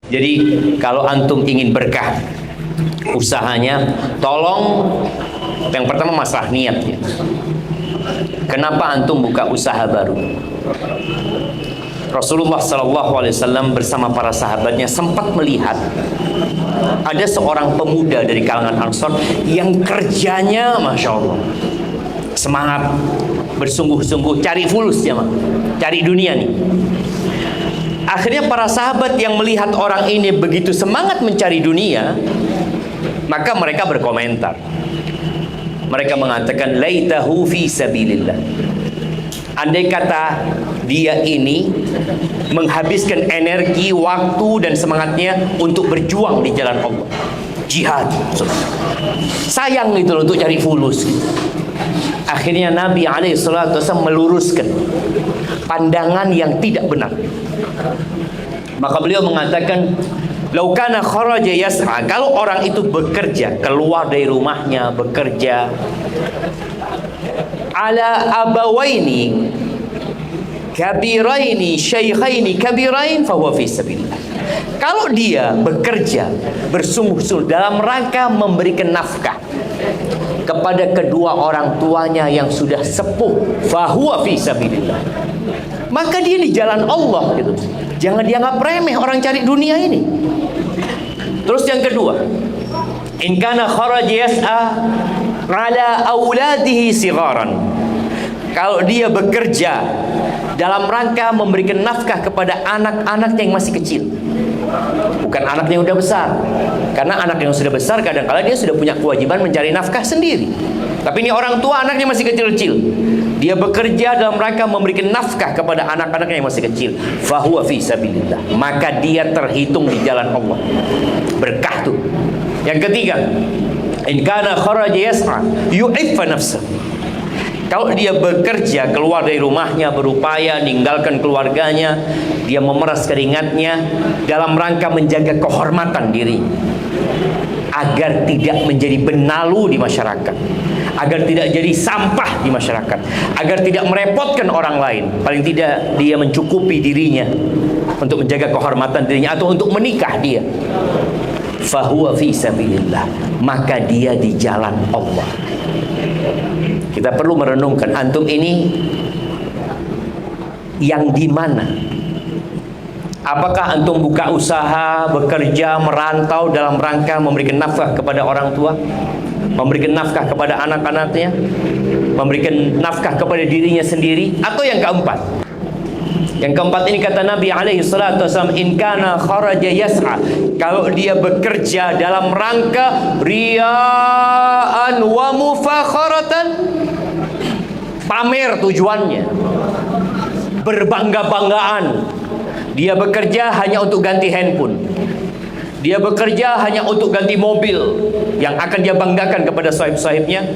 Jadi kalau antum ingin berkah usahanya, tolong yang pertama masalah niat ya. Kenapa antum buka usaha baru? Rasulullah SAW bersama para sahabatnya sempat melihat ada seorang pemuda dari kalangan Ansor yang kerjanya Masya Allah semangat, bersungguh-sungguh cari fulus ya, cari dunia nih. Akhirnya para sahabat yang melihat orang ini begitu semangat mencari dunia, maka mereka berkomentar. Mereka mengatakan laitahu fi sabilillah. Andai kata dia ini menghabiskan energi, waktu dan semangatnya untuk berjuang di jalan Allah, jihad. Sayang itu loh untuk cari fulus. Akhirnya Nabi SAW meluruskan pandangan yang tidak benar. Maka beliau mengatakan, laukana kharaja yas'a, kalau orang itu bekerja, keluar dari rumahnya bekerja, ala abawaini kabiraini syaikhaini kabirain fahuwa fi sabilillah. Kalau dia bekerja bersungguh-sungguh dalam rangka memberikan nafkah kepada kedua orang tuanya yang sudah sepuh, fahuwa fi sabilillah, maka dia di jalan Allah gitu. Jangan dianggap remeh orang cari dunia ini. Terus yang kedua, in kana kharaja yas'a ala auladihi sigharan, kalau dia bekerja dalam rangka memberikan nafkah kepada anak-anaknya yang masih kecil, bukan anaknya yang udah besar. Karena anak yang sudah besar kadang-kala dia sudah punya kewajiban mencari nafkah sendiri. Tapi ini orang tua anaknya masih kecil-kecil, dia bekerja dalam rangka memberikan nafkah kepada anak-anaknya yang masih kecil, fahuwa fi sabilillah, maka dia terhitung di jalan Allah, berkah tuh. Yang ketiga, in kana kharaja yas'a yu'iffa nafsa, kalau dia bekerja keluar dari rumahnya, berupaya ninggalkan keluarganya, dia memeras keringatnya dalam rangka menjaga kehormatan diri, agar tidak menjadi benalu di masyarakat, agar tidak jadi sampah di masyarakat, agar tidak merepotkan orang lain. Paling tidak dia mencukupi dirinya untuk menjaga kehormatan dirinya, atau untuk menikah dia, fahuwa fi sabilillah, maka dia di jalan Allah. Kita perlu merenungkan, antum ini yang di mana? Apakah antum buka usaha, bekerja, merantau dalam rangka memberikan nafkah kepada orang tua, memberikan nafkah kepada anak-anaknya, memberikan nafkah kepada dirinya sendiri? Atau yang keempat? Yang keempat ini kata Nabi SAW, in kana kharaja yas'a, kalau dia bekerja dalam rangka riya'an wa mufakharatan, pamer tujuannya, berbangga-banggaan, dia bekerja hanya untuk ganti handphone, dia bekerja hanya untuk ganti mobil yang akan dia banggakan kepada sahib-sahibnya,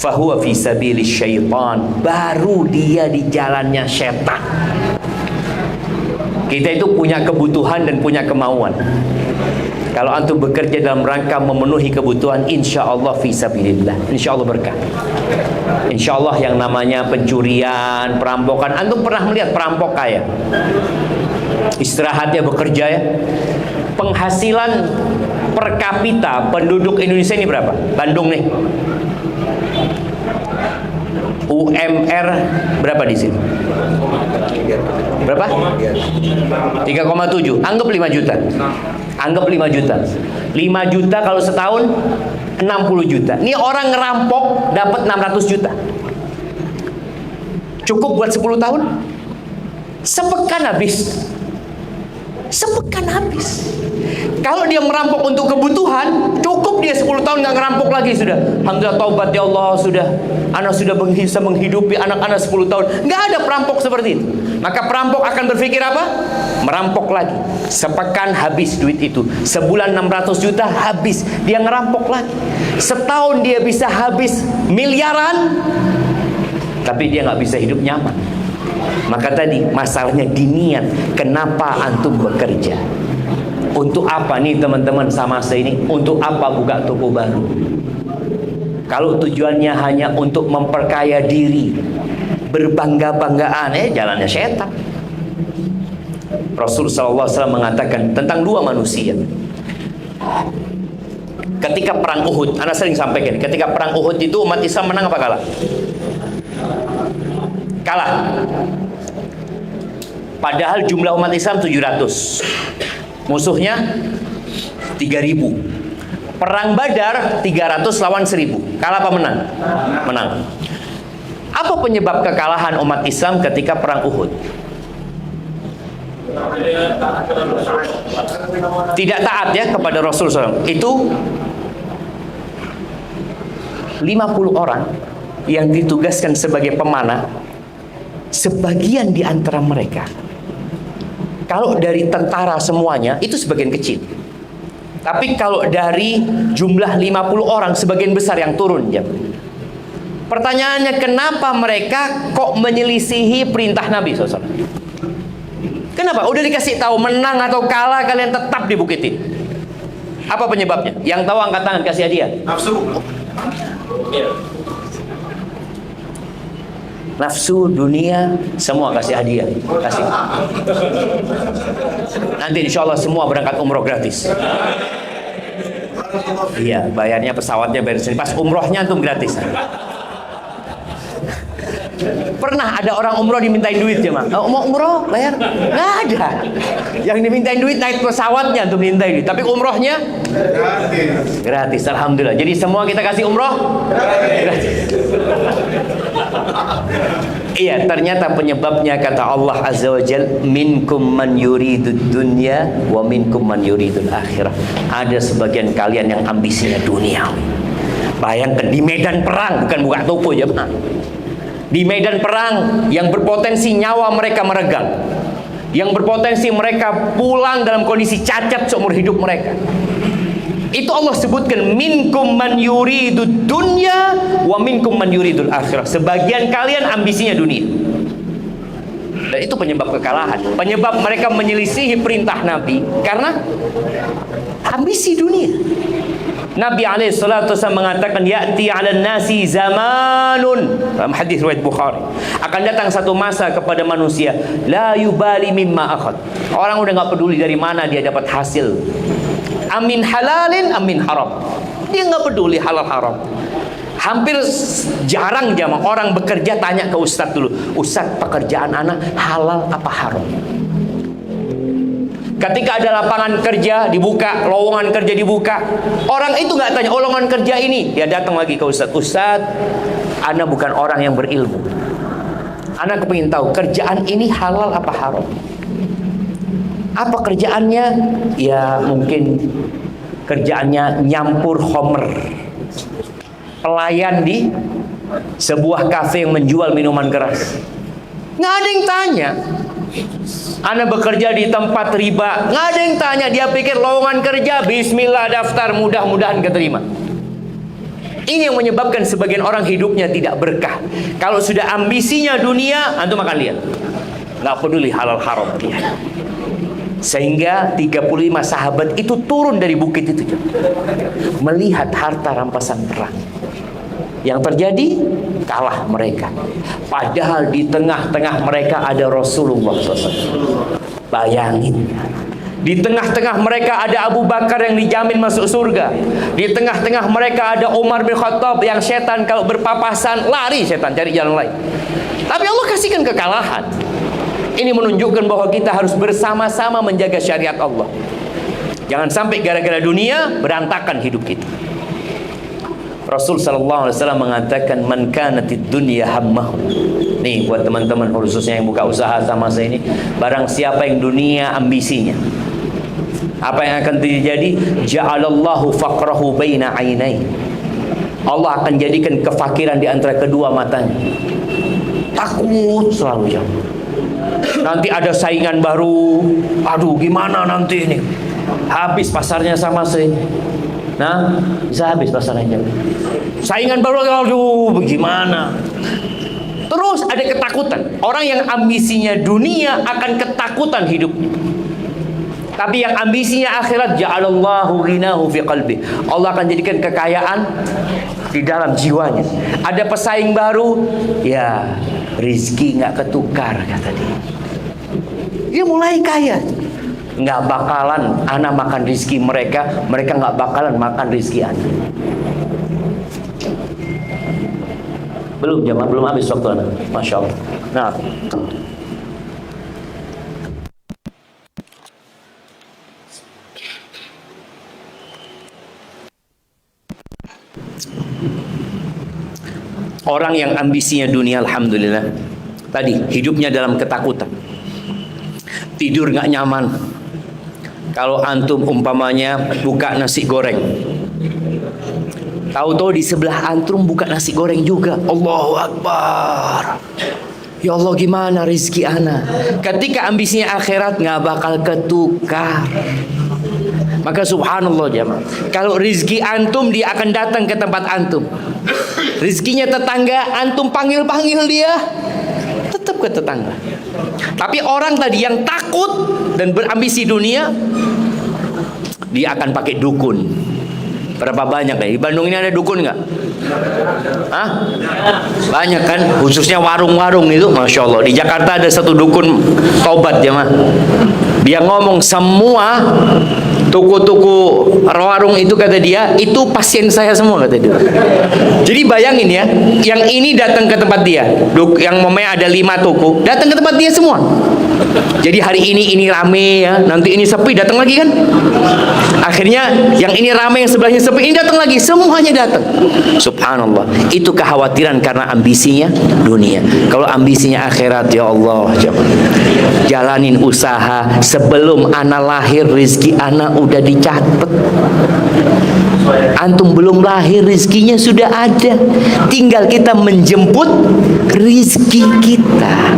fahuwa fi sabili syaitan, baru dia di jalannya setan. Kita itu punya kebutuhan dan punya kemauan. Kalau antum bekerja dalam rangka memenuhi kebutuhan, insya Allah fi sabilillah, insya Allah berkah. Insya Allah yang namanya pencurian, perampokan, antum pernah melihat perampok kaya istirahatnya bekerja ya? Penghasilan per kapita penduduk Indonesia ini berapa? Bandung nih, UMR berapa di sini? Berapa? 3,7. Anggap 5 juta. Anggap 5 juta. 5 juta kalau setahun 60 juta. Ini orang ngerampok dapat 600 juta. Cukup buat 10 tahun? Sepekan habis. Sepekan habis. Kalau dia merampok untuk kebutuhan, cukup dia 10 tahun nggak ngerampok lagi sudah. Alhamdulillah taubat ya Allah, sudah. Anak sudah bisa menghidupi anak-anak 10 tahun. Nggak ada perampok seperti itu. Maka perampok akan berpikir apa? Merampok lagi. Sepekan habis duit itu. Sebulan 600 juta habis. Dia ngerampok lagi. Setahun dia bisa habis miliaran. Tapi dia nggak bisa hidup nyaman. Maka tadi masalahnya di niat. Kenapa antum bekerja? Untuk apa nih teman-teman sama saya ini? Untuk apa buka toko baru? Kalau tujuannya hanya untuk memperkaya diri, berbangga-banggaan, jalannya setan. Rasul SAW mengatakan tentang dua manusia. Ketika perang Uhud, Anda sering sampaikan, ketika perang Uhud itu umat Islam menang apa kalah? Kalah. Padahal jumlah umat Islam 700, musuhnya 3000. Perang Badar 300 lawan 1000. Kalah apa menang? Menang. Apa penyebab kekalahan umat Islam ketika perang Uhud? Tidak taat ya kepada Rasul SAW. Itu 50 orang yang ditugaskan sebagai pemanah. Sebagian di antara mereka, kalau dari tentara semuanya itu sebagian kecil. Tapi kalau dari jumlah 50 orang, sebagian besar yang turun ya. Pertanyaannya, kenapa mereka kok menyelisihi perintah Nabi SAW? Kenapa? Udah dikasih tahu menang atau kalah, kalian tetap dibukitin. Apa penyebabnya? Yang tahu angkat tangan, kasih hadiah. Nafsu. Nafsu, dunia, semua kasih hadiah. Kasih. Nanti insya Allah semua berangkat umroh gratis. Iya, bayarnya pesawatnya bayar sini. Pas umrohnya antum gratis. Pernah ada orang umroh dimintain duit ya, Mak? Mau umroh bayar? Nggak ada. Yang dimintain duit naik pesawatnya untuk mintain duit. Tapi umrohnya gratis. Gratis, alhamdulillah. Jadi semua kita kasih umroh gratis. Iya, ternyata penyebabnya kata Allah Azza wa Jal, minkum man yuridud dunya wa minkum man yuridul akhirah. Ada sebagian kalian yang ambisinya dunia. Bayangkan di medan perang, bukan buka toko ya, Pak. Di medan perang yang berpotensi nyawa mereka meregang, yang berpotensi mereka pulang dalam kondisi cacat seumur hidup mereka. Itu Allah sebutkan minkum man yuridud dunya wa minkum man yuridul akhirah. Sebagian kalian ambisinya dunia. Dan itu penyebab kekalahan. Penyebab mereka menyelisihi perintah Nabi karena ambisi dunia. Nabi SAW mengatakan, ya'ti 'alan nasi zamanun, dalam hadis riwayat Bukhari, akan datang satu masa kepada manusia, la yubali mimma akhad. Orang udah nggak peduli dari mana dia dapat hasil. Amin halalin, amin haram. Dia nggak peduli halal haram. Hampir jarang jamaah orang bekerja tanya ke ustadz dulu, ustadz pekerjaan anak halal apa haram? Ketika ada lapangan kerja dibuka, lowongan kerja dibuka, orang itu nggak tanya lowongan kerja ini, dia datang lagi ke ustadz. Ustadz, ana bukan orang yang berilmu. Ana kepingin tahu kerjaan ini halal apa haram. Apa kerjaannya? Ya mungkin kerjaannya nyampur homer, pelayan di sebuah kafe yang menjual minuman keras. Nggak ada yang tanya. Anda bekerja di tempat riba, nggak ada yang tanya. Dia pikir lowongan kerja, bismillah daftar, mudah-mudahan keterima. Ini yang menyebabkan sebagian orang hidupnya tidak berkah. Kalau sudah ambisinya dunia, antum akan lihat, nggak peduli halal haram dia. Sehingga 35 sahabat itu turun dari bukit itu, melihat harta rampasan perang. Yang terjadi, kalah mereka. Padahal di tengah-tengah mereka ada Rasulullah SAW. Bayangin, di tengah-tengah mereka ada Abu Bakar yang dijamin masuk surga. Di tengah-tengah mereka ada Umar bin Khattab yang setan kalau berpapasan lari, setan cari jalan lain. Tapi Allah kasihkan kekalahan. Ini menunjukkan bahwa kita harus bersama-sama menjaga syariat Allah. Jangan sampai gara-gara dunia berantakan hidup kita. Rasul sallallahu alaihi wasallam mengatakan, man kanatid dunya hammahu. Nih buat teman-teman khususnya yang buka usaha sama saya ini, barang siapa yang dunia ambisinya, apa yang akan terjadi? Ja'alallahu faqrahu baina ainai. Allah akan jadikan kefakiran di antara kedua matanya. Takut selalu ya. Nanti ada saingan baru. Aduh, gimana nanti ini? Habis pasarnya sama saya. Nah, bisa habis pasarnya. Saingan baru, aduh, bagaimana? Terus ada ketakutan. Orang yang ambisinya dunia akan ketakutan hidupnya. Tapi yang ambisinya akhirat, ja'alallahu ghinahu fi qalbi. Allah akan jadikan kekayaan di dalam jiwanya. Ada pesaing baru, ya rizki nggak ketukar kata dia. Dia mulai kaya. Nggak bakalan ana makan rizki mereka, mereka nggak bakalan makan rizki ana. Belum jamaah, belum habis waktu ana. Masya Allah. Nah, orang yang ambisinya dunia, alhamdulillah, tadi hidupnya dalam ketakutan, tidur nggak nyaman. Kalau antum umpamanya buka nasi goreng, tahu-tahu di sebelah antum buka nasi goreng juga, Allahu Akbar. Ya Allah, gimana rizki ana? Ketika ambisinya akhirat nggak bakal ketukar. Maka subhanallah jamaah, kalau rizki antum dia akan datang ke tempat antum. Rizkinya tetangga, antum panggil-panggil dia, tetap ke tetangga. Tapi orang tadi yang takut dan berambisi dunia, dia akan pakai dukun. Berapa banyak ya? Di Bandung ini ada dukun nggak? Hah? Banyak kan? Khususnya warung-warung itu, Masya Allah. Di Jakarta ada satu dukun tobat jamaah. Dia ngomong semua toko-toko warung itu, kata dia, itu pasien saya semua, kata dia. Jadi bayangin ya, yang ini datang ke tempat dia, yang momennya ada 5 toko, datang ke tempat dia semua. Jadi hari ini rame ya, nanti ini sepi, datang lagi kan. Akhirnya yang ini rame, yang sebelahnya sepi, ini datang lagi, semuanya datang. Subhanallah, itu kekhawatiran karena ambisinya dunia. Kalau ambisinya akhirat, ya Allah, jalanin usaha sebelum anak lahir, rizki anak udah dicatat. Antum belum lahir, rizkinya sudah ada, tinggal kita menjemput rizki kita.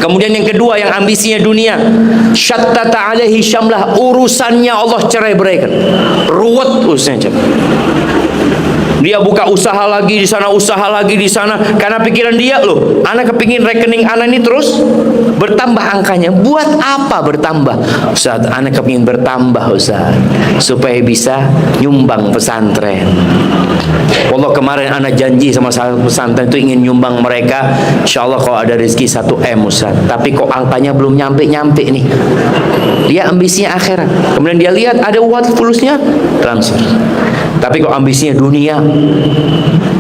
Kemudian yang kedua, yang ambisinya dunia, syattata alaihi syamlah, urusannya Allah cerai beraikan, ruwet urusannya. Dia buka usaha lagi di sana, usaha lagi di sana, karena pikiran dia, loh, anak kepingin rekening anak ini terus bertambah angkanya. Buat apa bertambah? Ustaz, anak kepingin bertambah, Ustaz, supaya bisa nyumbang pesantren. Allah, kemarin anak janji sama pesantren itu ingin nyumbang mereka, insya Allah kalau ada rezeki 1 M, Ustaz. Tapi kok angkanya belum nyampe-nyampe nih. Dia ambisinya akhirat. Kemudian dia lihat ada uang fulusnya, transfer. Tapi kok ambisinya dunia,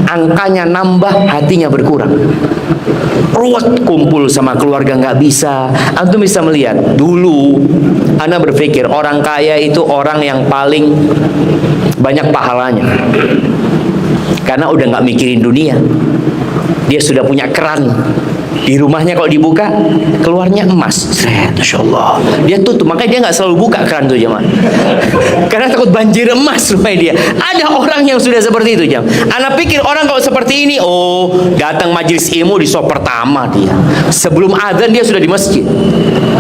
angkanya nambah, hatinya berkurang. Ruwet, kumpul sama keluarga nggak bisa. Antum bisa melihat, dulu ana berpikir orang kaya itu orang yang paling banyak pahalanya, karena udah nggak mikirin dunia. Dia sudah punya keran di rumahnya, kalau dibuka keluarnya emas. Masya Allah, dia tutup, makanya dia nggak selalu buka keran tuh jemaah, karena takut banjir emas rumah dia. Ada orang yang sudah seperti itu jam. Anak pikir orang kalau seperti ini, oh, datang majelis ilmu di sop pertama dia, sebelum adzan dia sudah di masjid.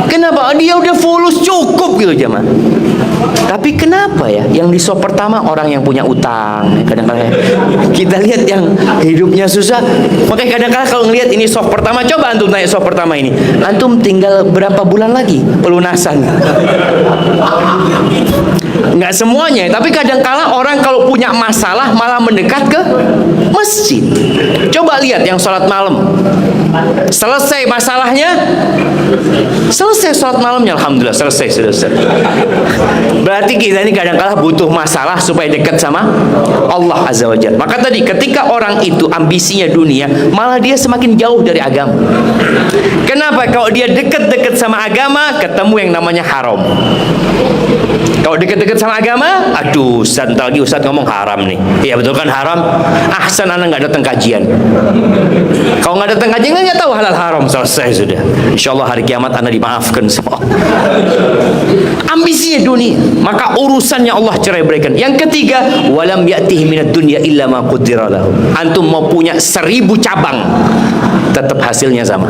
Kenapa? Dia udah fulus cukup gitu jemaah. Tapi kenapa ya yang di sop pertama orang yang punya utang? Kadang-kadang kita lihat yang hidupnya susah. Makanya kadang-kadang kalau ngelihat ini sop pertama, coba antum tanya sop pertama ini, antum tinggal berapa bulan lagi pelunasan? Nggak semuanya, tapi kadang-kala orang kalau punya masalah malah mendekat ke masjid. Coba lihat yang sholat malam, selesai masalahnya, selesai sholat malamnya, alhamdulillah selesai, sudah selesai. Berarti kita ini kadang-kala butuh masalah supaya dekat sama Allah Azza wa Jalla. Maka tadi ketika orang itu ambisinya dunia, malah dia semakin jauh dari agama. Kenapa? Kalau dia dekat-dekat sama agama, ketemu yang namanya haram. Kalau dekat-dekat sama agama, aduh, Ustaz, lagi Ustaz ngomong haram nih. Iya betul kan haram? Ahsan anak nggak datang kajian. Kalau nggak datang kajian kan nggak tahu halal haram, selesai sudah. Insya Allah hari kiamat anak dimaafkan semua. Ambisinya dunia, maka urusannya Allah cerai beraikan. Yang ketiga, walam ya'tihi minad dunya illa ma qaddara lahu. Antum mau punya 1000 cabang, tetap hasilnya sama.